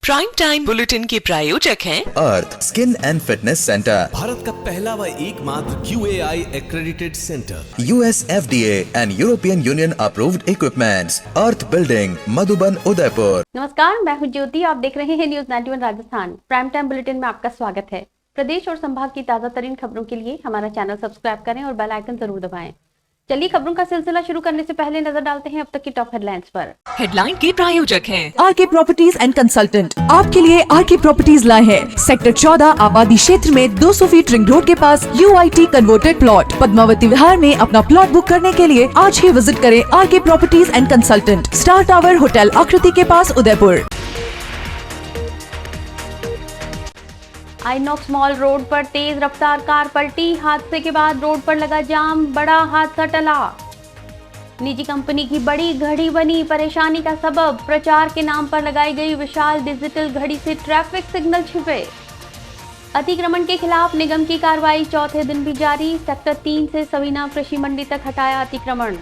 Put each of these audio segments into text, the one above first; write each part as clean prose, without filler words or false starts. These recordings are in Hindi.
प्राइम टाइम बुलेटिन के प्रायोजक हैं Arth skin and fitness centre, Bharat का पहला व एकमात्र QAI accredited centre, US FDA and European Union approved equipments, Arth building, Madhuban, Udaipur. नमस्कार, मैं हूं ज्योति। आप देख रहे हैं news 91 Rajasthan. Prime time bulletin में आपका स्वागत है। प्रदेश और संभाग की ताजा तरीन खबरों के लिए हमारा चैनल सब्सक्राइब करें और बेल आइकन जरूर दबाएं। चलिए खबरों का सिलसिला शुरू करने से पहले नजर डालते हैं अब तक की टॉप हेडलाइंस पर। हेडलाइन के प्रायोजक हैं आरके प्रॉपर्टीज एंड कंसल्टेंट। आपके लिए आरके प्रॉपर्टीज लाए हैं सेक्टर 14 आबादी क्षेत्र में 200 फीट रिंग रोड के पास UIT converted plot. Padmavati Vihar में अपना प्लॉट बुक करने के लिए आज ही विजिट करें RK properties and consultant, star tower hotel Aakriti के पास, उदयपुर। आइनॉक्स मॉल रोड पर तेज रफ्तार कार पलटी। हादसे के बाद रोड पर लगा जाम, बड़ा हादसा टला। निजी कंपनी की बड़ी घड़ी बनी परेशानी का सबब। प्रचार के नाम पर लगाई गई विशाल डिजिटल घड़ी से ट्रैफिक सिग्नल छिपे। अतिक्रमण के खिलाफ निगम की कार्रवाई चौथे दिन भी जारी। सेक्टर 3 से सवीना कृषि मंडी तक हटाया अतिक्रमण।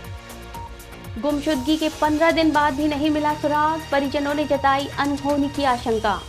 गुमशुदगी के 15 दिन बाद भी नहीं मिला सुराग। परिजनों ने जताई अनहोनी की आशंका।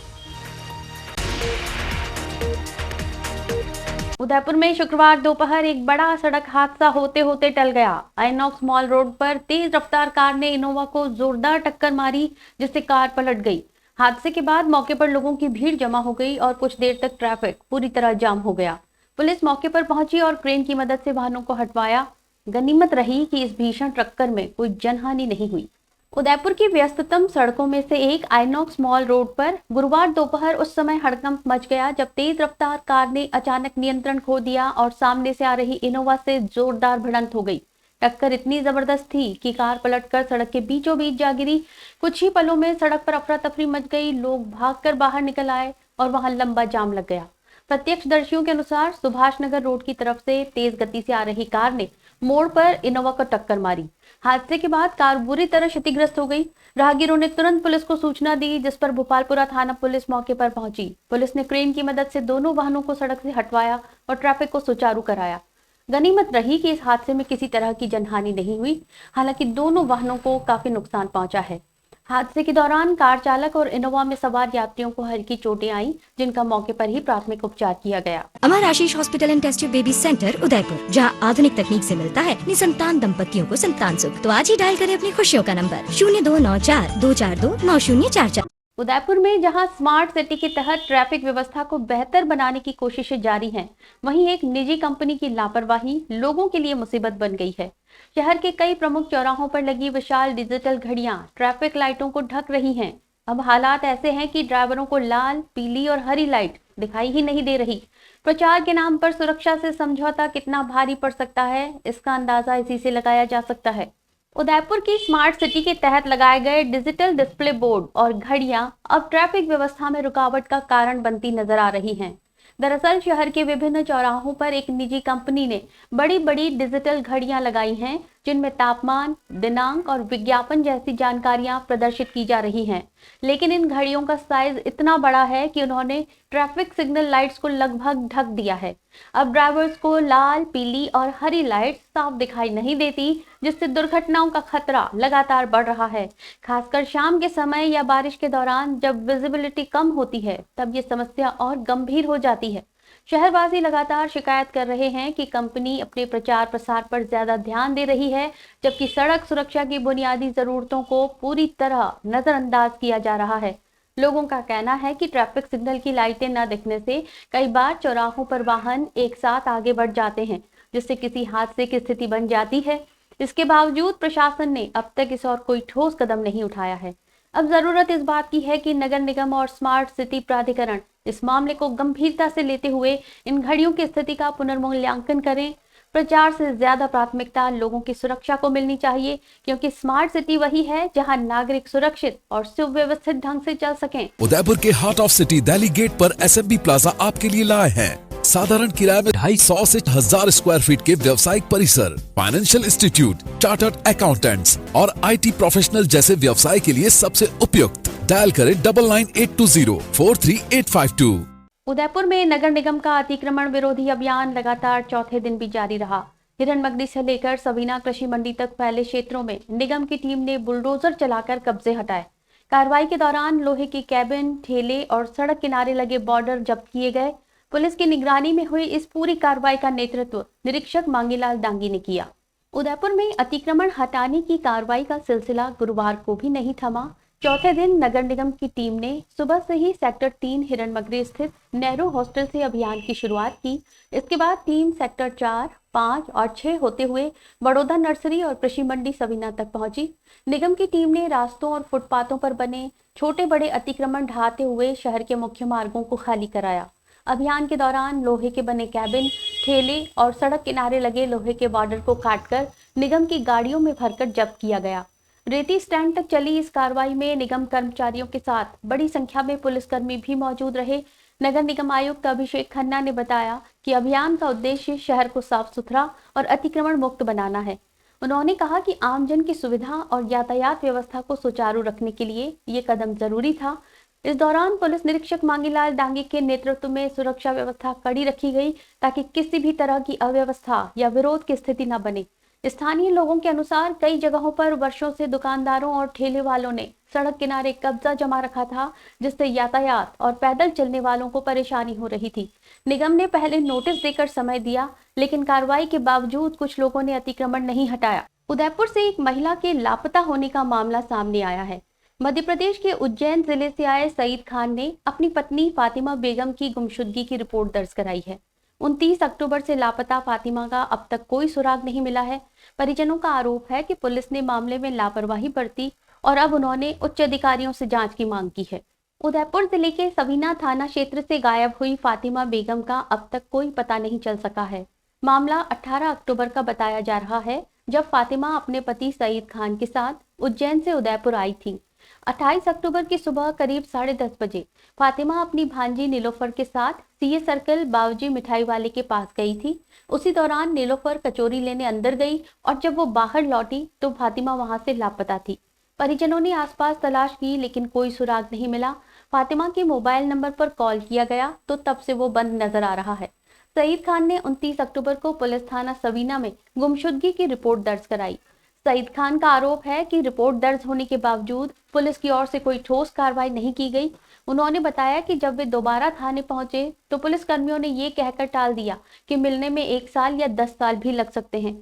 उदयपुर में शुक्रवार दोपहर एक बड़ा सड़क हादसा होते होते टल गया। आइनॉक्स मॉल रोड पर तेज रफ्तार कार ने इनोवा को जोरदार टक्कर मारी, जिससे कार पलट गई। हादसे के बाद मौके पर लोगों की भीड़ जमा हो गई और कुछ देर तक ट्रैफिक पूरी तरह जाम हो गया। पुलिस मौके पर पहुंची और क्रेन की मदद से वाहनों को हटवाया। गनीमत रही कि इस भीषण टक्कर में कोई जनहानि नहीं हुई। उदयपुर की व्यस्ततम सड़कों में से एक आइनॉक्स मॉल रोड पर गुरुवार दोपहर उस समय हड़कंप मच गया जब तेज रफ्तार कार ने अचानक नियंत्रण खो दिया और सामने से आ रही इनोवा से जोरदार भिड़ंत हो गई। टक्कर इतनी जबरदस्त थी कि कार पलटकर सड़क के बीचों बीच जा गिरी। कुछ ही पलों में सड़क पर अफरा तफरी मच गई। लोग भागकर बाहर निकल आए और वहां लंबा जाम लग गया। प्रत्यक्षदर्शियों के अनुसार सुभाष नगर रोड की तरफ से तेज गति से आ रही कार ने मोड़ पर इनोवा को टक्कर मारी। हादसे के बाद कार बुरी तरह क्षतिग्रस्त हो गई। राहगीरों ने तुरंत पुलिस को सूचना दी, जिस पर भोपालपुरा थाना पुलिस मौके पर पहुंची। पुलिस ने क्रेन की मदद से दोनों वाहनों को सड़क से हटवाया और ट्रैफिक को सुचारू कराया। गनीमत रही कि इस हादसे में किसी तरह की जनहानि नहीं हुई। हालांकि दोनों वाहनों को काफी नुकसान पहुंचा है। हादसे के दौरान कार चालक और इनोवा में सवार यात्रियों को हल्की चोटें आईं, जिनका मौके पर ही प्राथमिक उपचार किया गया। Amar Ashish hospital and test tube baby centre Udaipur, जहां आधुनिक तकनीक से मिलता है निसंतान दंपतियों को संतान सुख। तो आज ही डायल करें अपनी खुशियों का नंबर 0294-242-9044। उदयपुर में जहां स्मार्ट सिटी के तहत ट्रैफिक व्यवस्था को बेहतर बनाने की कोशिशें जारी हैं, वहीं एक निजी कंपनी की लापरवाही लोगों के लिए मुसीबत बन गई है। शहर के कई प्रमुख चौराहों पर लगी विशाल डिजिटल घड़ियां ट्रैफिक लाइटों को ढक रही हैं। अब हालात ऐसे हैं कि ड्राइवरों को लाल, पीली और हरी लाइट दिखाई ही नहीं दे रही। प्रचार के नाम पर सुरक्षा से समझौता कितना भारी पड़ सकता है, इसका अंदाजा इसी से लगाया जा सकता है। उदयपुर की स्मार्ट सिटी के तहत लगाए गए डिजिटल डिस्प्ले बोर्ड और घड़ियां अब ट्रैफिक व्यवस्था में रुकावट का कारण बनती नजर आ रही हैं। दरअसल शहर के विभिन्न चौराहों पर एक निजी कंपनी ने बड़ी बड़ी डिजिटल घड़ियां लगाई हैं, जिनमें तापमान, दिनांक और विज्ञापन जैसी जानकारियां प्रदर्शित की जा रही हैं। लेकिन इन घड़ियों का साइज इतना बड़ा है कि उन्होंने ट्रैफिक सिग्नल लाइट्स को लगभग ढक दिया है। अब ड्राइवर्स को लाल, पीली और हरी लाइट्स साफ दिखाई नहीं देती, जिससे दुर्घटनाओं का खतरा लगातार बढ़ रहा है। खासकर शाम के समय या बारिश के दौरान जब विजिबिलिटी कम होती है, तब ये समस्या और गंभीर हो जाती है। शहरवासी लगातार शिकायत कर रहे हैं कि कंपनी अपने प्रचार प्रसार पर ज्यादा ध्यान दे रही है, जबकि सड़क सुरक्षा की बुनियादी जरूरतों को पूरी तरह नजरअंदाज किया जा रहा है। लोगों का कहना है कि ट्रैफिक सिग्नल की लाइटें न दिखने से कई बार चौराहों पर वाहन एक साथ आगे बढ़ जाते हैं, जिससे किसी हादसे की स्थिति बन जाती है। इसके बावजूद प्रशासन ने अब तक इस और कोई ठोस कदम नहीं उठाया है। अब जरूरत इस बात की है कि नगर निगम और स्मार्ट सिटी प्राधिकरण इस मामले को गंभीरता से लेते हुए इन घड़ियों की स्थिति का पुनर्मूल्यांकन करें। प्रचार से ज्यादा प्राथमिकता लोगों की सुरक्षा को मिलनी चाहिए, क्योंकि स्मार्ट सिटी वही है जहां नागरिक सुरक्षित और सुव्यवस्थित ढंग से चल सकें। उदयपुर के heart of city Delhi gate पर SMB प्लाजा आपके लिए लाए हैं साधारण किराए में 250 से 1000 स्क्वायर फीट के व्यवसायिक परिसर, फाइनेंशियल इंस्टीट्यूट, चार्टर्ड अकाउंटेंट्स और IT प्रोफेशनल जैसे व्यवसाय के लिए सबसे उपयुक्त। डायल करें 9982043852। उदयपुर में नगर निगम का अतिक्रमण विरोधी अभियान लगातार चौथे दिन भी जारी रहा। हिरनमगदी से लेकर सवीना कृषि मंडी तक फैले क्षेत्रों में निगम की टीम ने बुलडोजर चलाकर कब्जे हटाए। कार्रवाई के दौरान लोहे के कैबिन, ठेले और सड़क किनारे लगे बॉर्डर जब्त किए गए। पुलिस की निगरानी में हुई इस पूरी कार्रवाई का नेतृत्व निरीक्षक मांगीलाल डांगी ने किया। उदयपुर में अतिक्रमण हटाने की कार्रवाई का सिलसिला गुरुवार को भी नहीं थमा। चौथे दिन नगर निगम की टीम ने सुबह से ही सेक्टर 3 हिरणमगरी स्थित नेहरू हॉस्टल से अभियान की शुरुआत की। इसके बाद टीम सेक्टर 4, 5 और 6 होते हुए बड़ौदा नर्सरी और कृषि मंडी सवीना तक पहुंची। निगम की टीम ने रास्तों और फुटपाथों पर बने छोटे बड़े अतिक्रमण ढहाते हुए शहर के मुख्य मार्गों को खाली कराया। अभियान के दौरान लोहे के बने कैबिन, ठेले और सड़क किनारे लगे लोहे के बॉर्डर को काटकर निगम की गाड़ियों में भरकर जब्त किया गया। रेती स्टैंड तक चली इस कार्रवाई में निगम कर्मचारियों के साथ बड़ी संख्या में पुलिसकर्मी भी मौजूद रहे। नगर निगम आयुक्त अभिषेक खन्ना ने बताया कि अभियान का उद्देश्य शहर को साफ सुथरा और अतिक्रमण मुक्त बनाना है। उन्होंने कहा कि आमजन की सुविधा और यातायात व्यवस्था को सुचारू रखने के लिए ये कदम जरूरी था। इस दौरान पुलिस निरीक्षक मांगीलाल डांगी के नेतृत्व में सुरक्षा व्यवस्था कड़ी रखी गई ताकि किसी भी तरह की अव्यवस्था या विरोध की स्थिति न बने। स्थानीय लोगों के अनुसार कई जगहों पर वर्षों से दुकानदारों और ठेले वालों ने सड़क किनारे कब्जा जमा रखा था, जिससे यातायात और पैदल चलने वालों को परेशानी हो रही थी। निगम ने पहले नोटिस देकर समय दिया, लेकिन कार्रवाई के बावजूद कुछ लोगों ने अतिक्रमण नहीं हटाया। उदयपुर से एक महिला के लापता होने का मामला सामने आया है। मध्य प्रदेश के उज्जैन जिले से आए सईद खान ने अपनी पत्नी फातिमा बेगम की गुमशुदगी की रिपोर्ट दर्ज कराई है। 29 अक्टूबर से लापता फातिमा का अब तक कोई सुराग नहीं मिला है। परिजनों का आरोप है कि पुलिस ने मामले में लापरवाही बरती और अब उन्होंने उच्च अधिकारियों से जांच की मांग की है। उदयपुर जिले के सवीना थाना क्षेत्र से गायब हुई फातिमा बेगम का अब तक कोई पता नहीं चल सका है। मामला 18 अक्टूबर का बताया जा रहा है, जब फातिमा अपने पति सईद खान के साथ उज्जैन से उदयपुर आई थी। 28 अक्टूबर की सुबह करीब 10:30 बजे फातिमा अपनी भांजी नीलोफर के साथ सीए सर्कल बावजी मिठाई वाले के पास गई थी। उसी दौरान नीलोफर कचौरी लेने अंदर गई और जब वो बाहर लौटी तो फातिमा वहां से लापता थी। परिजनों ने आसपास तलाश की, लेकिन कोई सुराग नहीं मिला। फातिमा के मोबाइल नंबर पर कॉल किया गया तो तब से वो बंद नजर आ रहा है। सईद खान ने 29 अक्टूबर को पुलिस थाना सवीना में गुमशुदगी की रिपोर्ट दर्ज कराई। सईद खान का आरोप है कि रिपोर्ट दर्ज होने के बावजूद पुलिस की ओर से कोई ठोस कार्रवाई नहीं की गई। उन्होंने बताया कि जब वे दोबारा थाने पहुंचे तो पुलिस कर्मियों ने ये कहकर टाल दिया कि मिलने में 1 साल या 10 साल भी लग सकते हैं।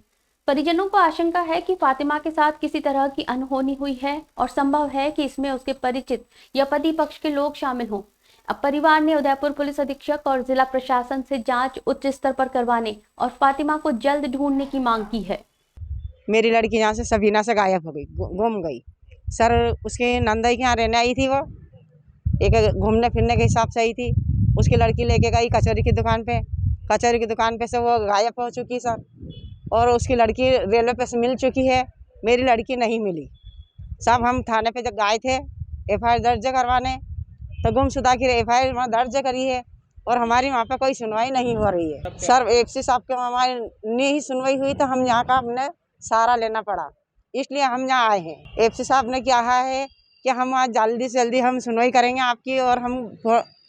परिजनों को आशंका है कि फातिमा के साथ किसी तरह की अनहोनी हुई है और संभव है कि इसमें उसके परिचित या पति पक्ष के लोग शामिल हों। अब परिवार ने उदयपुर पुलिस अधीक्षक और जिला प्रशासन से जांच उच्च स्तर पर करवाने और फातिमा को जल्द ढूंढने की मांग की है। मेरी लड़की यहाँ से सवीना से गायब हो गई, गुम गई। सर उसके नंदई के यहाँ रहने आई थी, वो एक घूमने फिरने के हिसाब से आई थी। उसकी लड़की लेके गई कचौरी की दुकान पे। कचौरी की दुकान पे से वो गायब हो चुकी सर, और उसकी लड़की रेलवे पे से मिल चुकी है। मेरी लड़की नहीं मिली। सब हम थाने पे जब गए थे FIR दर्ज करवाने, तो गुमशुदा की FIR वहाँ दर्ज करी है और हमारी वहाँ पे कोई सुनवाई नहीं हो रही है। सर FC साहब के हमारी नहीं ही सुनवाई हुई तो हम यहाँ का हमने सहारा लेना पड़ा, इसलिए हम यहाँ आए हैं। FC साहब ने क्या है कि हम आज जल्दी से जल्दी हम सुनवाई करेंगे आपकी, और हम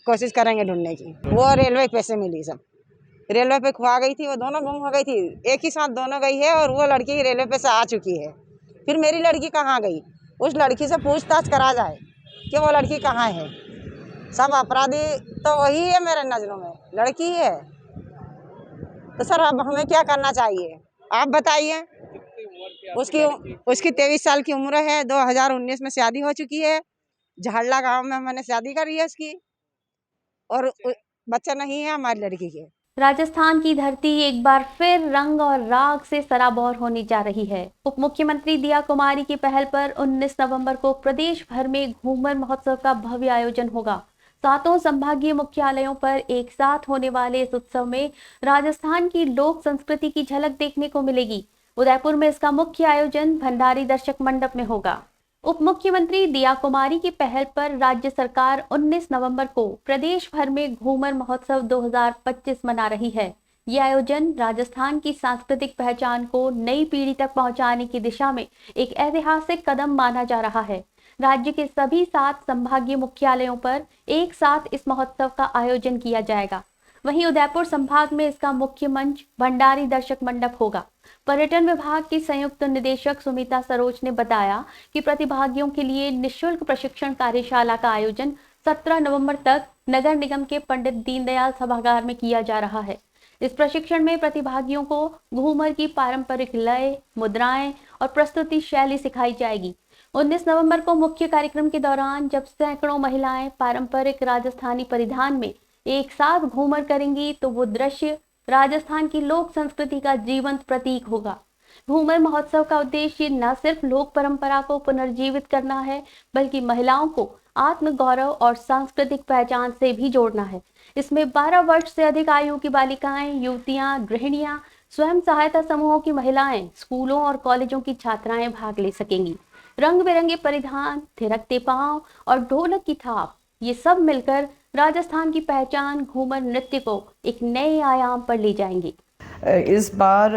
कोशिश करेंगे ढूंढने की। वो रेलवे पे से मिली, सब रेलवे पे खुआ गई थी, वो दोनों गुम हो गई थी। एक ही साथ दोनों गई है और वो लड़की रेलवे पे से आ चुकी है। फिर मेरी लड़की कहाँ गई, उस लड़की से पूछताछ करा जाए कि वो लड़की कहाँ है। सब अपराधी तो वही है मेरे नज़रों में, लड़की है। तो सर अब हमें क्या करना चाहिए आप बताइए। उसकी 23 साल की उम्र है। 2019 में शादी हो चुकी है। झाड़ला गांव में मैंने शादी करी है उसकी, और बच्चा नहीं है हमारी लड़की के। राजस्थान की धरती एक बार फिर रंग और राग से सराबोर होने जा रही है। उप मुख्यमंत्री दिया कुमारी की पहल पर 19 नवंबर को प्रदेश भर में घूमर महोत्सव का भव्य आयोजन होगा। 7 संभागीय मुख्यालयों पर एक साथ होने वाले इस उत्सव में राजस्थान की लोक संस्कृति की झलक देखने को मिलेगी। उदयपुर में इसका मुख्य आयोजन भंडारी दर्शक मंडप में होगा। उप मुख्यमंत्री दिया कुमारी की पहल पर राज्य सरकार 19 नवंबर को प्रदेश भर में घूमर महोत्सव 2025 मना रही है। यह आयोजन राजस्थान की सांस्कृतिक पहचान को नई पीढ़ी तक पहुंचाने की दिशा में एक ऐतिहासिक कदम माना जा रहा है। राज्य के सभी 7 संभागीय मुख्यालयों पर एक साथ इस महोत्सव का आयोजन किया जाएगा। वहीं उदयपुर संभाग में इसका मुख्य मंच भंडारी दर्शक मंडप होगा। पर्यटन विभाग की संयुक्त निदेशक सुमिता सरोज ने बताया कि प्रतिभागियों के लिए निःशुल्क प्रशिक्षण कार्यशाला का आयोजन 17 नवंबर तक नगर निगम के पंडित दीनदयाल सभागार में किया जा रहा है। इस प्रशिक्षण में प्रतिभागियों को घूमर की पारंपरिक लय, मुद्राएं और प्रस्तुति शैली सिखाई जाएगी। 19 नवंबर को मुख्य कार्यक्रम के दौरान जब सैकड़ों महिलाएं पारंपरिक राजस्थानी परिधान में एक साथ घूमर करेंगी तो वो दृश्य राजस्थान की लोक संस्कृति का जीवंत प्रतीक होगा। घूमर महोत्सव का उद्देश्य न सिर्फ लोक परंपरा को पुनर्जीवित करना है, बल्कि महिलाओं को आत्मगौरव और सांस्कृतिक पहचान से भी जोड़ना है। इसमें 12 वर्ष से अधिक आयु की बालिकाएं, युवतियां, गृहिणियां, स्वयं सहायता समूहों की महिलाएं, स्कूलों और कॉलेजों की छात्राएं भाग ले सकेंगी। रंग बिरंगे परिधान, थिरकते पांव और ढोलक की थाप, ये सब मिलकर राजस्थान की पहचान घूमर नृत्य को एक नए आयाम पर ले जाएंगे। इस बार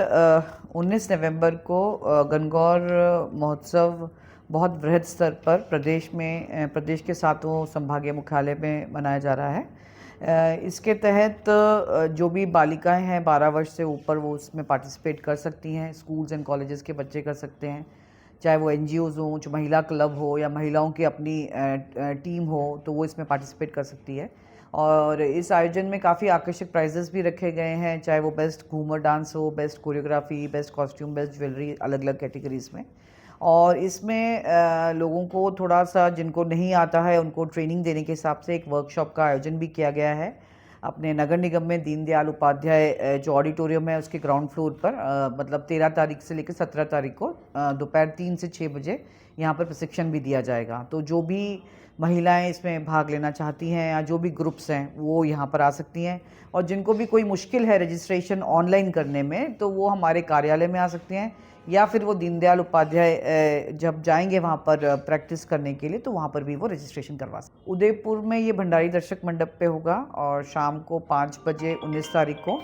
19 नवंबर को गणगौर महोत्सव बहुत बृहद स्तर पर प्रदेश के 7 संभागीय मुख्यालय में मनाया जा रहा है। इसके तहत जो भी बालिकाएं हैं 12 वर्ष से ऊपर वो उसमें पार्टिसिपेट कर सकती हैं। स्कूल्स एंड कॉलेजेस के बच्चे कर सकते हैं, चाहे वो NGOs हों, जो महिला क्लब हो या महिलाओं की अपनी टीम हो, तो वो इसमें पार्टिसिपेट कर सकती है। और इस आयोजन में काफ़ी आकर्षक प्राइजेस भी रखे गए हैं, चाहे वो बेस्ट घूमर डांस हो, best choreography, best costume, best jewellery, अलग अलग कैटेगरीज में। और इसमें लोगों को थोड़ा सा, जिनको नहीं आता है, उनको ट्रेनिंग देने के हिसाब से एक वर्कशॉप का आयोजन भी किया गया है अपने नगर निगम में। दीनदयाल उपाध्याय जो ऑडिटोरियम है उसके ग्राउंड फ्लोर पर, मतलब 13 तारीख से लेकर 17 तारीख को दोपहर 3 से 6 बजे यहाँ पर प्रशिक्षण भी दिया जाएगा। तो जो भी महिलाएं इसमें भाग लेना चाहती हैं या जो भी ग्रुप्स हैं वो यहाँ पर आ सकती हैं। और जिनको भी कोई मुश्किल है रजिस्ट्रेशन ऑनलाइन करने में, तो वो हमारे कार्यालय में आ सकती हैं, या फिर वो दीनदयाल उपाध्याय जब जाएंगे वहाँ पर प्रैक्टिस करने के लिए, तो वहाँ पर भी वो रजिस्ट्रेशन करवा सकते। उदयपुर में ये भंडारी दर्शक मंडप पे होगा और शाम को 5 बजे 19 तारीख को।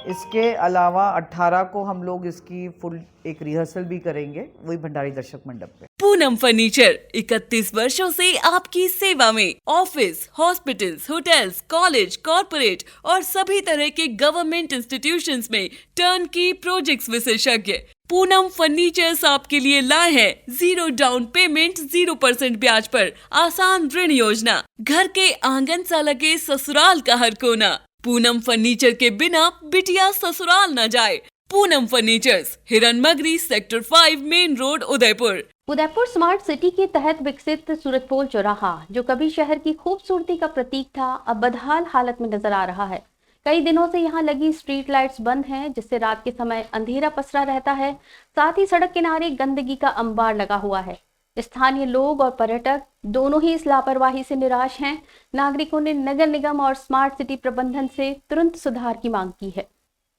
इसके अलावा 18 को हम लोग इसकी फुल एक रिहर्सल भी करेंगे, वही भंडारी दर्शक मंडप पे। पूनम फर्नीचर 31 वर्षों से आपकी सेवा में। Office, hospitals, hotels, college, corporate और सभी तरह के गवर्नमेंट इंस्टीट्यूशंस में टर्नकी प्रोजेक्ट्स विशेषज्ञ पूनम फर्नीचर्स आपके लिए लाए हैं 0 डाउन पेमेंट 0% ब्याज पर आसान ऋण योजना। घर के आंगन सा लगे ससुराल का हर कोना। पूनम फर्नीचर के बिना बिटिया ससुराल न जाए। Poonam furnitures, Hiranmagri, sector 5, main road, Udaipur. Udaipur smart city के तहत विकसित सूरजपोल चौराहा, जो कभी शहर की खूबसूरती का प्रतीक था, अब बदहाल हालत में नजर आ रहा है। कई दिनों से यहाँ लगी स्ट्रीट लाइट्स बंद हैं, जिससे रात के समय अंधेरा पसरा रहता है। साथ ही सड़क किनारे गंदगी का अंबार लगा हुआ है। स्थानीय लोग और पर्यटक दोनों ही इस लापरवाही से निराश हैं। नागरिकों ने नगर निगम और स्मार्ट सिटी प्रबंधन से तुरंत सुधार की मांग की है।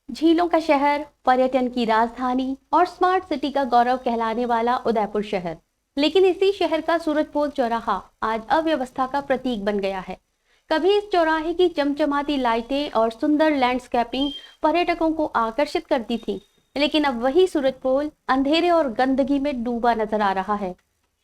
झीलों का शहर, पर्यटन की राजधानी और स्मार्ट सिटी का गौरव कहलाने वाला उदयपुर शहर, लेकिन इसी शहर का सूरजपोल चौराहा आज अव्यवस्था का प्रतीक बन गया है। कभी इस चौराहे की चमचमाती लाइटें और सुंदर लैंडस्केपिंग पर्यटकों को आकर्षित करती थी, लेकिन अब वही सूरजपोल अंधेरे और गंदगी में डूबा नजर आ रहा है।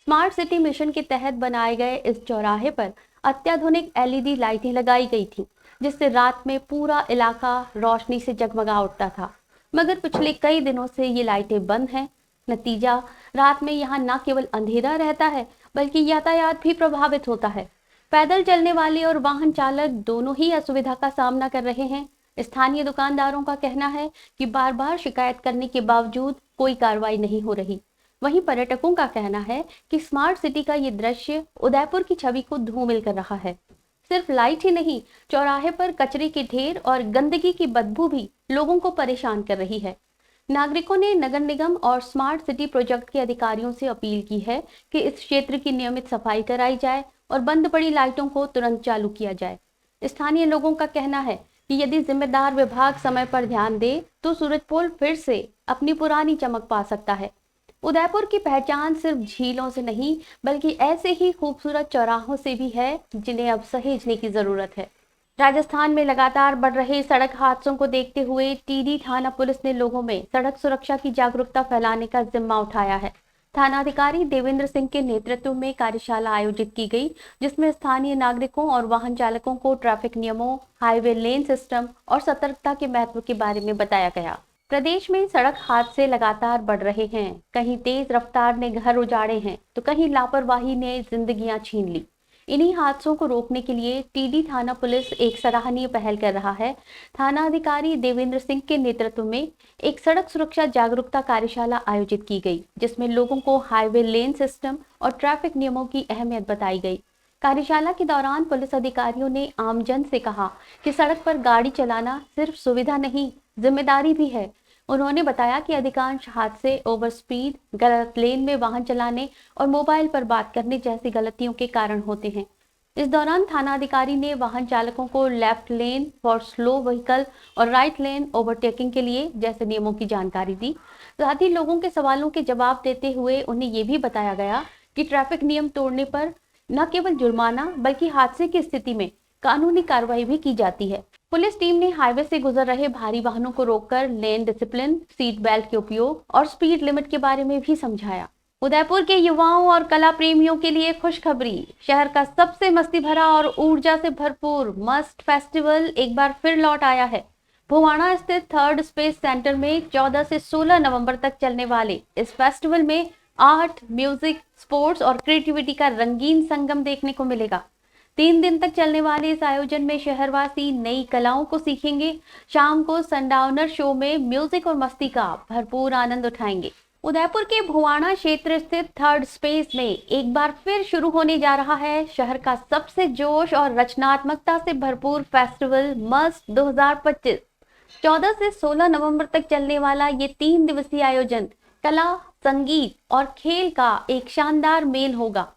स्मार्ट सिटी मिशन के तहत बनाए गए इस चौराहे पर अत्याधुनिक LED लाइटें लगाई गई थी, जिससे रात में पूरा इलाका रोशनी से जगमगा उठता था। मगर पिछले कई दिनों से ये लाइटें बंद हैं। नतीजा, रात में यहाँ न केवल अंधेरा रहता है, बल्कि यातायात भी प्रभावित होता है। पैदल चलने वाले और वाहन चालक दोनों ही असुविधा का सामना कर रहे हैं। स्थानीय दुकानदारों का कहना है कि बार बार शिकायत करने के बावजूद कोई कार्रवाई नहीं हो रही। वहीं पर्यटकों का कहना है कि स्मार्ट सिटी का ये दृश्य उदयपुर की छवि को धूमिल कर रहा है। सिर्फ लाइट ही नहीं, चौराहे पर कचरे के ढेर और गंदगी की बदबू भी लोगों को परेशान कर रही है। नागरिकों ने नगर निगम और स्मार्ट सिटी प्रोजेक्ट के अधिकारियों से अपील की है कि इस क्षेत्र की नियमित सफाई कराई जाए और बंद पड़ी लाइटों को तुरंत चालू किया जाए। स्थानीय लोगों का कहना है कि यदि जिम्मेदार विभाग समय पर ध्यान दे तो सूरजपोल फिर से अपनी पुरानी चमक पा सकता है। उदयपुर की पहचान सिर्फ झीलों से नहीं, बल्कि ऐसे ही खूबसूरत चौराहों से भी है, जिन्हें अब सहेजने की जरूरत है। राजस्थान में लगातार बढ़ रहे सड़क हादसों को देखते हुए टीडी थाना पुलिस ने लोगों में सड़क सुरक्षा की जागरूकता फैलाने का जिम्मा उठाया है, थानाधिकारी देवेंद्र सिंह के नेतृत्व में कार्यशाला आयोजित की गई, जिसमें स्थानीय नागरिकों और वाहन चालकों को ट्रैफिक नियमों, हाईवे लेन सिस्टम और सतर्कता के महत्व के बारे में बताया गया। प्रदेश में सड़क हादसे लगातार बढ़ रहे हैं। कहीं तेज रफ्तार ने घर उजाड़े हैं तो कहीं लापरवाही ने जिंदगियां छीन ली। इन्हीं हादसों को रोकने के लिए टीडी थाना पुलिस एक सराहनीय पहल कर रहा है। थानाधिकारी देवेंद्र सिंह के नेतृत्व में एक सड़क सुरक्षा जागरूकता कार्यशाला आयोजित की गई, जिसमें लोगों को हाईवे लेन सिस्टम और ट्रैफिक नियमों की अहमियत बताई गई। कार्यशाला के दौरान पुलिस अधिकारियों ने आमजन से कहा कि सड़क पर गाड़ी चलाना सिर्फ सुविधा नहीं, जिम्मेदारी भी है। उन्होंने बताया कि अधिकांश हादसे ओवर स्पीड, गलत लेन में वाहन चलाने और मोबाइल पर बात करने जैसी गलतियों के कारण होते हैं। इस दौरान थानाधिकारी ने वाहन चालकों को left lane for slow vehicle और राइट लेन ओवरटेकिंग के लिए जैसे नियमों की जानकारी दी। साथ ही लोगों के सवालों के जवाब देते हुए उन्हें ये भी बताया गया कि ट्रैफिक नियम तोड़ने पर न केवल जुर्माना बल्कि हादसे की स्थिति में कानूनी कार्रवाई भी की जाती है। पुलिस टीम ने हाईवे से गुजर रहे भारी वाहनों को रोककर लेन डिसिप्लिन, सीट बेल्ट के उपयोग और स्पीड लिमिट के बारे में भी समझाया। उदयपुर के युवाओं और कला प्रेमियों के लिए खुशखबरी। शहर का सबसे मस्ती भरा और ऊर्जा से भरपूर मस्ट फेस्टिवल एक बार फिर लौट आया है। भुवाणा स्थित थर्ड स्पेस सेंटर में 14 से 16 नवंबर तक चलने वाले इस फेस्टिवल में आर्ट, म्यूजिक, स्पोर्ट्स और क्रिएटिविटी का रंगीन संगम देखने को मिलेगा। 3 दिन तक चलने वाले इस आयोजन में शहरवासी नई कलाओं को सीखेंगे। शाम को सनडाउनर शो में म्यूजिक और मस्ती का भरपूर आनंद उठाएंगे। उदयपुर के भुवाणा क्षेत्र स्थित थर्ड स्पेस में एक बार फिर शुरू होने जा रहा है शहर का सबसे जोश और रचनात्मकता से भरपूर फेस्टिवल मस्ट 2025। 14 से 16 नवंबर तक चलने वाला ये 3 दिवसीय आयोजन कला, संगीत और खेल का एक शानदार मेल होगा।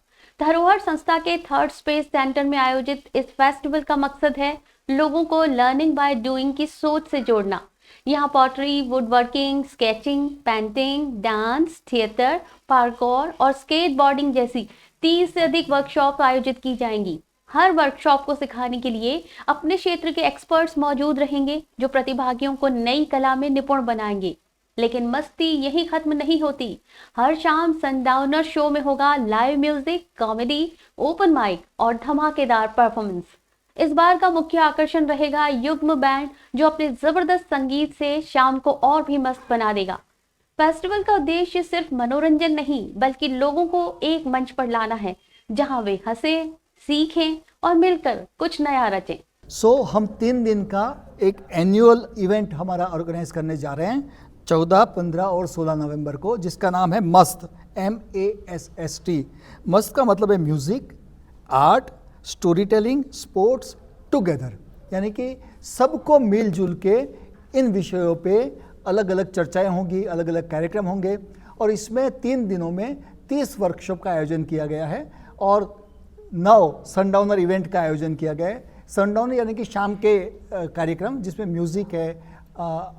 धरोहर संस्था के थर्ड स्पेस सेंटर में आयोजित इस फेस्टिवल का मकसद है लोगों को लर्निंग बाय डूइंग की सोच से जोड़ना। यहाँ pottery, would working, sketching, painting, dance, theatre, parkour और स्केट बोर्डिंग जैसी 30 से अधिक वर्कशॉप आयोजित की जाएंगी। हर वर्कशॉप को सिखाने के लिए अपने क्षेत्र के एक्सपर्ट्स मौजूद रहेंगे जो प्रतिभागियों को नई कला में निपुण बनाएंगे। लेकिन मस्ती यही खत्म नहीं होती। हर शाम सनडाउनर शो में होगा live music, comedy, open mike और धमाकेदार परफॉर्मेंस। इस बार का मुख्य आकर्षण रहेगा युग्म बैंड, जो अपने जबरदस्त संगीत से शाम को और भी मस्त बना देगा। फेस्टिवल का उद्देश्य सिर्फ मनोरंजन नहीं बल्कि लोगों को एक मंच पर लाना है जहां वे हंसे, सीखें और मिलकर कुछ नया रचें। हम 3 दिन का एक एनुअल इवेंट हमारा ऑर्गेनाइज करने जा रहे हैं 14, 15 और 16 नवंबर को, जिसका नाम है मस्त, MASST। मस्त का मतलब है music, art, story telling, sports together, यानी कि सबको मिलजुल के इन विषयों पे अलग अलग चर्चाएं होंगी, अलग अलग कार्यक्रम होंगे। और इसमें 3 दिनों में 30 वर्कशॉप का आयोजन किया गया है और 9 सनडाउनर इवेंट का आयोजन किया गया है। सनडाउनर यानी कि शाम के कार्यक्रम जिसमें म्यूज़िक है,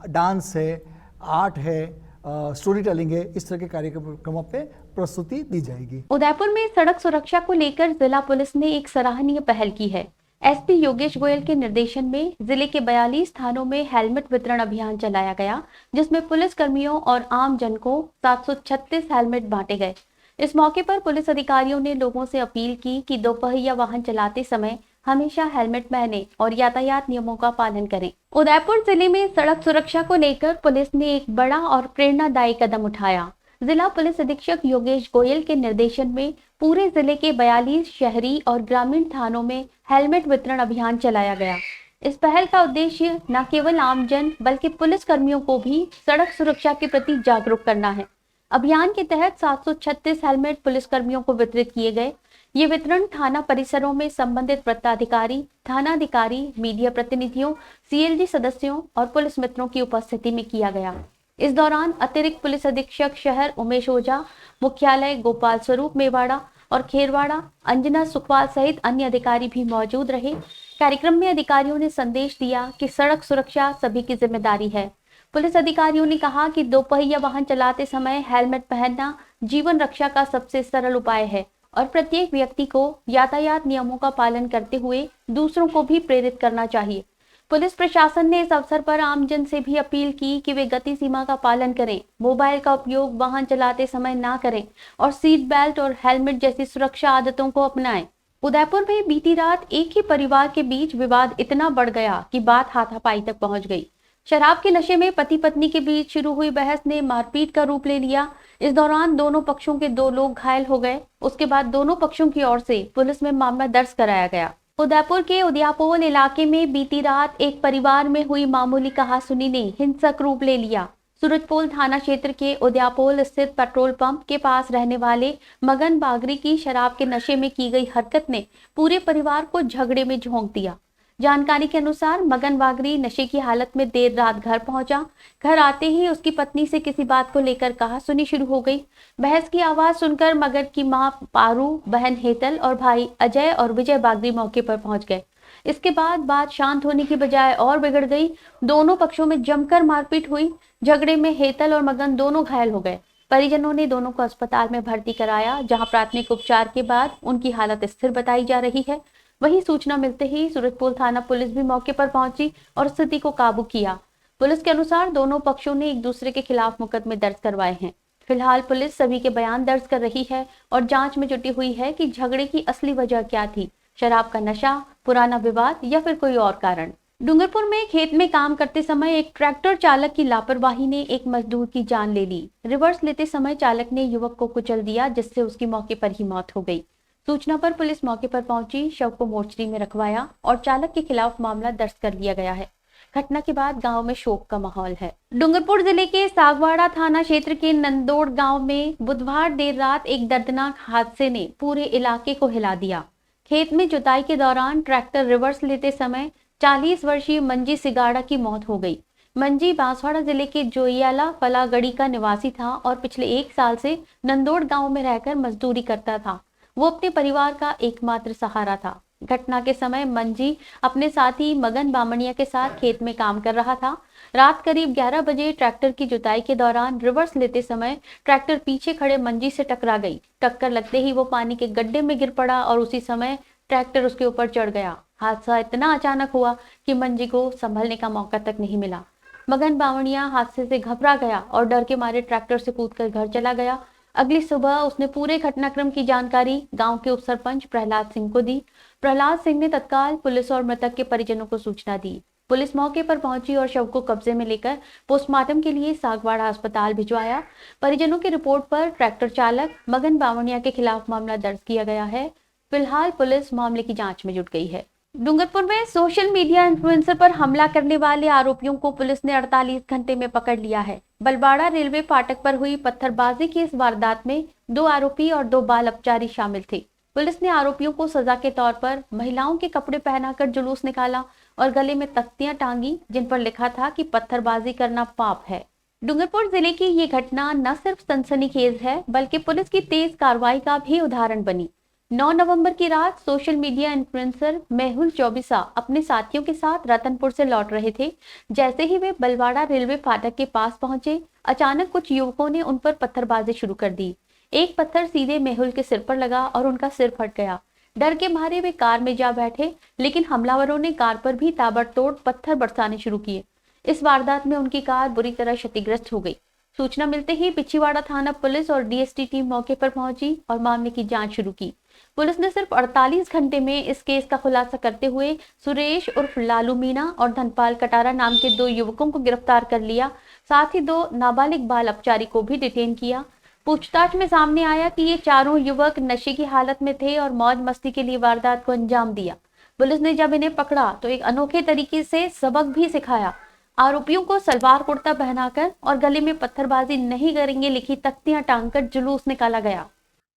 डांस है, आर्ट है, स्टोरी टेलिंग है, इस तरह के कार्यक्रमों पे प्रस्तुति दी जाएगी। उदयपुर में सड़क सुरक्षा को लेकर जिला पुलिस ने एक सराहनीय पहल की है। एसपी योगेश गोयल के निर्देशन में जिले के 42 थानों में हेलमेट वितरण अभियान चलाया गया, जिसमें पुलिस कर्मियों और आम जन को 736 हेलमेट बांटे गए। इस मौके पर पुलिस अधिकारियों ने लोगों से अपील की कि दोपहिया वाहन चलाते समय हमेशा हेलमेट पहने और यातायात नियमों का पालन करें। उदयपुर जिले में सड़क सुरक्षा को लेकर पुलिस ने एक बड़ा और प्रेरणादायी कदम उठाया। जिला पुलिस अधीक्षक योगेश गोयल के निर्देशन में पूरे जिले के 42 शहरी और ग्रामीण थानों में हेलमेट वितरण अभियान चलाया गया। इस पहल का उद्देश्य न केवल आमजन बल्कि पुलिस कर्मियों को भी सड़क सुरक्षा के प्रति जागरूक करना है। अभियान के तहत 736 हेलमेट पुलिस कर्मियों को वितरित किए गए। ये वितरण थाना परिसरों में संबंधित वृत्ताधिकारी, थानाधिकारी, मीडिया प्रतिनिधियों, CLG सदस्यों और पुलिस मित्रों की उपस्थिति में किया गया। इस दौरान अतिरिक्त पुलिस अधीक्षक शहर उमेश ओझा, मुख्यालय गोपाल स्वरूप मेवाड़ा और खेरवाड़ा अंजना सुखवाल सहित अन्य अधिकारी भी मौजूद रहे। कार्यक्रम में अधिकारियों ने संदेश दिया कि सड़क सुरक्षा सभी की जिम्मेदारी है। पुलिस अधिकारियों ने कहा कि दोपहिया वाहन चलाते समय हेलमेट पहनना जीवन रक्षा का सबसे सरल उपाय है और प्रत्येक व्यक्ति को यातायात नियमों का पालन करते हुए दूसरों को भी प्रेरित करना चाहिए। पुलिस प्रशासन ने इस अवसर पर आमजन से भी अपील की कि वे गति सीमा का पालन करें, मोबाइल का उपयोग वाहन चलाते समय ना करें और सीट बेल्ट और हेलमेट जैसी सुरक्षा आदतों को अपनाएं। उदयपुर में बीती रात एक ही परिवार के बीच विवाद इतना बढ़ गया कि बात हाथापाई तक पहुंच गई। शराब के नशे में पति पत्नी के बीच शुरू हुई बहस ने मारपीट का रूप ले लिया। इस दौरान दोनों पक्षों के 2 लोग घायल हो गए। उसके बाद दोनों पक्षों की ओर से पुलिस में मामला दर्ज कराया गया। उदयपुर के उदयापोल इलाके में बीती रात एक परिवार में हुई मामूली कहासुनी ने हिंसक रूप ले लिया। सूरजपोल थाना क्षेत्र के उदयापोल स्थित पेट्रोल पंप के पास रहने वाले मगन बागरी की शराब के नशे में की गई हरकत ने पूरे परिवार को झगड़े में झोंक दिया। जानकारी के अनुसार मगन बागरी नशे की हालत में देर रात घर पहुंचा। घर आते ही उसकी पत्नी से किसी बात को लेकर कहासुनी शुरू हो गई। बहस की आवाज सुनकर मगन की मां पारू, बहन हेतल और भाई अजय और विजय बागरी मौके पर पहुंच गए। इसके बाद बात शांत होने की बजाय और बिगड़ गई। दोनों पक्षों में जमकर मारपीट हुई। झगड़े में हेतल और मगन दोनों घायल हो गए। परिजनों ने दोनों को अस्पताल में भर्ती कराया, जहां प्राथमिक उपचार के बाद उनकी हालत स्थिर बताई जा रही है। वहीं सूचना मिलते ही सूरजपोल थाना पुलिस भी मौके पर पहुंची और स्थिति को काबू किया। पुलिस के अनुसार दोनों पक्षों ने एक दूसरे के खिलाफ मुकदमे दर्ज करवाए हैं। फिलहाल पुलिस सभी के बयान दर्ज कर रही है और जांच में जुटी हुई है कि झगड़े की असली वजह क्या थी, शराब का नशा, पुराना विवाद या फिर कोई और कारण। डूंगरपुर में खेत में काम करते समय एक ट्रैक्टर चालक की लापरवाही ने एक मजदूर की जान ले ली। रिवर्स लेते समय चालक ने युवक को कुचल दिया, जिससे उसकी मौके पर ही मौत हो गई। सूचना पर पुलिस मौके पर पहुंची, शव को मोर्चरी में रखवाया और चालक के खिलाफ मामला दर्ज कर लिया गया है। घटना के बाद गांव में शोक का माहौल है। डूंगरपुर जिले के सागवाड़ा थाना क्षेत्र के नंदोड़ गांव में बुधवार देर रात एक दर्दनाक हादसे ने पूरे इलाके को हिला दिया। खेत में जुताई के दौरान ट्रैक्टर रिवर्स लेते समय 40 वर्षीय मंजी सिगाड़ा की मौत हो गई। मंजी बांसवाड़ा जिले के जोइयाला फलागड़ी का निवासी था और पिछले 1 साल से नंदोड़ गांव में रहकर मजदूरी करता था। वो अपने परिवार का एकमात्र सहारा था। घटना के समय मंजी अपने साथी मगन बामणिया के साथ खेत में काम कर रहा था। रात करीब 11 बजे ट्रैक्टर की जुताई के दौरान रिवर्स लेते समय ट्रैक्टर पीछे खड़े मंजी से टकरा गई। टक्कर लगते ही वो पानी के गड्ढे में गिर पड़ा और उसी समय ट्रैक्टर उसके ऊपर चढ़ गया। हादसा इतना अचानक हुआ कि मंजी को संभलने का मौका तक नहीं मिला। मगन बामणिया हादसे से घबरा गया और डर के मारे ट्रैक्टर से कूदकर घर चला गया। अगली सुबह उसने पूरे घटनाक्रम की जानकारी गांव के उप सरपंच प्रहलाद सिंह को दी। प्रहलाद सिंह ने तत्काल पुलिस और मृतक के परिजनों को सूचना दी। पुलिस मौके पर पहुंची और शव को कब्जे में लेकर पोस्टमार्टम के लिए सागवाड़ा अस्पताल भिजवाया। परिजनों की रिपोर्ट पर ट्रैक्टर चालक मगन बामणिया के खिलाफ मामला दर्ज किया गया है। फिलहाल पुलिस मामले की जांच में जुट गई है। डूंगरपुर में सोशल मीडिया इन्फ्लुएंसर पर हमला करने वाले आरोपियों को पुलिस ने 48 घंटे में पकड़ लिया है। बलबाड़ा रेलवे फाटक पर हुई पत्थरबाजी की इस वारदात में 2 आरोपी और 2 बाल अपचारी शामिल थे। पुलिस ने आरोपियों को सजा के तौर पर महिलाओं के कपड़े पहनाकर जुलूस निकाला और गले में तख्तियां टांगी, जिन पर लिखा था कि पत्थरबाजी करना पाप है। डूंगरपुर जिले की ये घटना न सिर्फ सनसनीखेज है, बल्कि पुलिस की तेज कार्रवाई का भी उदाहरण बनी। 9 नवंबर की रात social media influencer Mehul Chaubisa अपने साथियों के साथ रतनपुर से लौट रहे थे। जैसे ही वे बलवाड़ा रेलवे फाटक के पास पहुंचे, अचानक कुछ युवकों ने उन पर पत्थरबाजी शुरू कर दी। एक पत्थर सीधे मेहुल के सिर पर लगा और उनका सिर फट गया। डर के मारे वे कार में जा बैठे, लेकिन हमलावरों ने कार पर भी ताबड़तोड़ पत्थर बरसाने शुरू किए। इस वारदात में उनकी कार बुरी तरह क्षतिग्रस्त हो गई। सूचना मिलते ही पिछीवाड़ा थाना पुलिस और डीएसटी टीम मौके पर पहुंची और मामले की जांच शुरू की। पुलिस ने सिर्फ 48 घंटे में इस केस का खुलासा करते हुए सुरेश उर्फ लालू मीणा और धनपाल कटारा नाम के 2 युवकों को गिरफ्तार कर लिया। साथ ही 2 नाबालिग बाल अपचारी को भी डिटेन किया। पूछताछ में सामने आया कि ये चारों युवक नशे की हालत में थे और मौज मस्ती के लिए वारदात को अंजाम दिया। पुलिस ने जब इन्हें पकड़ा तो एक अनोखे तरीके से सबक भी सिखाया। आरोपियों को सलवार कुर्ता पहनाकर और गले में पत्थरबाजी नहीं करेंगे लिखी तख्तियां टांगकर जुलूस निकाला गया।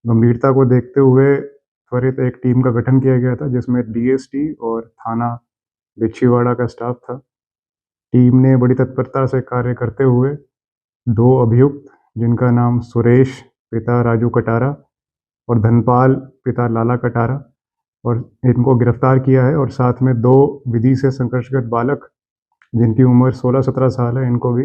गंभीरता को देखते हुए त्वरित एक टीम का गठन किया गया था, जिसमें डीएसटी और थाना बिछीवाड़ा का स्टाफ था। टीम ने बड़ी तत्परता से कार्य करते हुए 2 अभियुक्त, जिनका नाम सुरेश पिता राजू कटारा और धनपाल पिता लाला कटारा, और इनको गिरफ्तार किया है। और साथ में 2 विधि से संघर्षगत बालक, जिनकी उम्र 16-17 साल है, इनको भी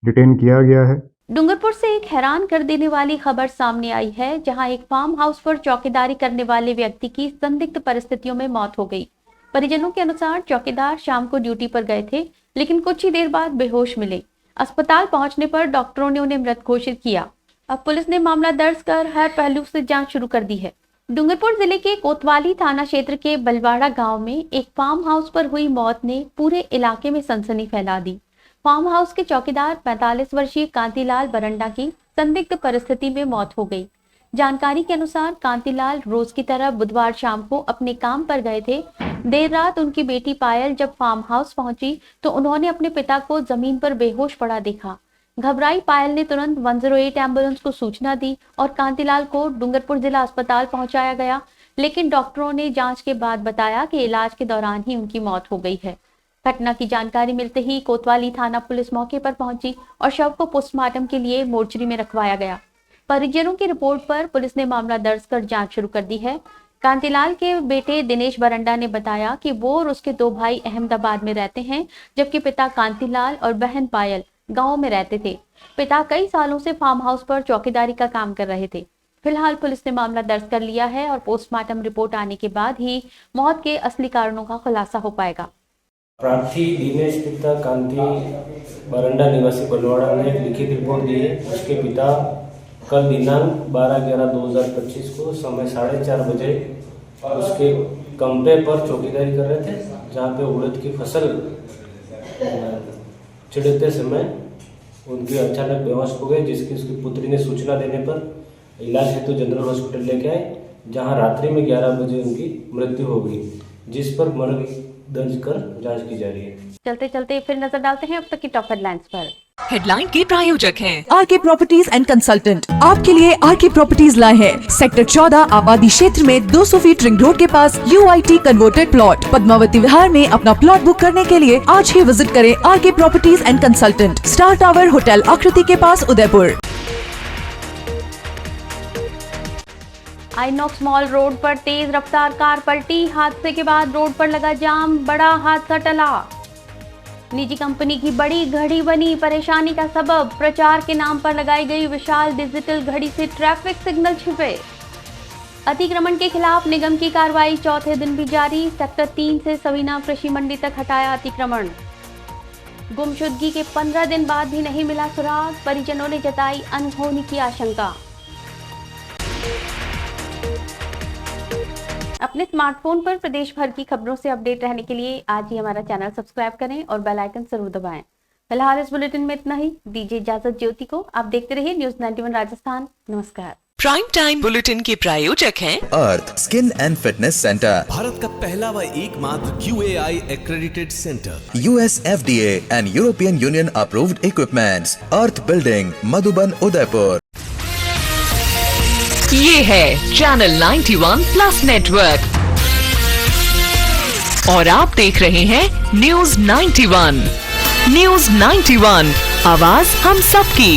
डिटेन किया गया है। डूंगरपुर से एक हैरान कर देने वाली खबर सामने आई है, जहां एक फार्म हाउस पर चौकीदारी करने वाले व्यक्ति की संदिग्ध परिस्थितियों में मौत हो गई। परिजनों के अनुसार चौकीदार शाम को ड्यूटी पर गए थे, लेकिन कुछ ही देर बाद बेहोश मिले। अस्पताल पहुंचने पर डॉक्टरों ने उन्हें मृत घोषित किया। अब पुलिस ने मामला दर्ज कर हर पहलू से जांच शुरू कर दी है। डूंगरपुर जिले के कोतवाली थाना क्षेत्र के बलवाड़ा गांव में एक फार्म हाउस पर हुई मौत ने पूरे इलाके में सनसनी फैला दी। फार्म हाउस के चौकीदार 45 वर्षीय कांतिलाल बरंडा की संदिग्ध परिस्थिति में मौत हो गई। जानकारी के अनुसार कांतिलाल रोज की तरह बुधवार शाम को अपने काम पर गए थे। देर रात उनकी बेटी पायल जब फार्म हाउस पहुंची तो उन्होंने अपने पिता को जमीन पर बेहोश पड़ा देखा। घबराई पायल ने तुरंत 108 एम्बुलेंस को सूचना दी और कांतिलाल को डूंगरपुर जिला अस्पताल पहुंचाया गया, लेकिन डॉक्टरों ने जांच के बाद बताया कि इलाज के दौरान ही उनकी मौत हो गई है। घटना की जानकारी मिलते ही कोतवाली थाना पुलिस मौके पर पहुंची और शव को पोस्टमार्टम के लिए मोर्चरी में रखवाया गया। परिजनों की रिपोर्ट पर पुलिस ने मामला दर्ज कर जांच शुरू कर दी है। कांतिलाल के बेटे दिनेश बरंडा ने बताया कि वो और उसके 2 भाई अहमदाबाद में रहते हैं, जबकि पिता कांतिलाल और बहन पायल गांव में रहते थे। पिता कई सालों से फार्म हाउस पर चौकीदारी का काम कर रहे थे। फिलहाल पुलिस ने मामला दर्ज कर लिया है और पोस्टमार्टम रिपोर्ट आने के बाद ही मौत के असली कारणों का खुलासा हो पाएगा। प्रार्थी दिनेश पिता कांति बरंडा निवासी बलवाड़ा ने एक लिखित रिपोर्ट दी है। उसके पिता कल दिनांक 12/11/2025 को समय 4:30 बजे उसके कमरे पर चौकीदारी कर रहे थे, जहाँ पे उड़द की फसल छिड़कते समय उनकी अचानक बेहोश हो गए, जिसकी उसकी पुत्री ने सूचना देने पर इलाज हेतु जनरल हॉस्पिटल लेके आए, जहां रात्रि में 11 बजे उनकी मृत्यु हो गई, जिस पर मर्ग दर्ज कर जांच की जा रही है। चलते चलते फिर नजर डालते हैं अब तक की टॉप हेडलाइंस पर। हेडलाइन के प्रायोजक हैं आरके प्रॉपर्टीज एंड कंसल्टेंट। आपके लिए आरके प्रॉपर्टीज लाए हैं सेक्टर 14 आबादी क्षेत्र में 200 फीट रिंग रोड के पास UIT converted plot. Padmavati Vihar में अपना प्लॉट बुक करने के लिए आज ही विजिट करें RK properties and consultant, star tower hotel Aakriti के पास, उदयपुर। आइनॉक्स मॉल रोड पर तेज रफ्तार कार पलटी, हादसे के बाद रोड पर लगा जाम, बड़ा हादसा टला। निजी कंपनी की बड़ी घड़ी बनी परेशानी का सबब, प्रचार के नाम पर लगाई गई विशाल डिजिटल घड़ी से ट्रैफिक सिग्नल छिपे। अतिक्रमण के खिलाफ निगम की कार्रवाई चौथे दिन भी जारी, सेक्टर 3 से सवीना कृषि मंडी तक हटाया अतिक्रमण। गुमशुदगी के 15 दिन बाद भी नहीं मिला सुराग, परिजनों ने जताई अनहोनी की आशंका। अपने स्मार्टफोन पर प्रदेश भर की खबरों से अपडेट रहने के लिए आज ही हमारा चैनल सब्सक्राइब करें और बेल आइकन जरूर दबाएं। फिलहाल इस बुलेटिन में इतना ही। दीजिए इजाजत ज्योति को। आप देखते रहिए न्यूज़ 91 राजस्थान। नमस्कार। प्राइम टाइम बुलेटिन के प्रायोजक हैं Arth skin and fitness centre, Bharat का पहला व एकमात्र QAI accredited center, US FDA and European Union approved equipments, earth building, Madhuban, Udaipur. ये है चैनल 91 प्लस नेटवर्क और आप देख रहे हैं न्यूज़ 91। न्यूज़ 91, आवाज हम सबकी।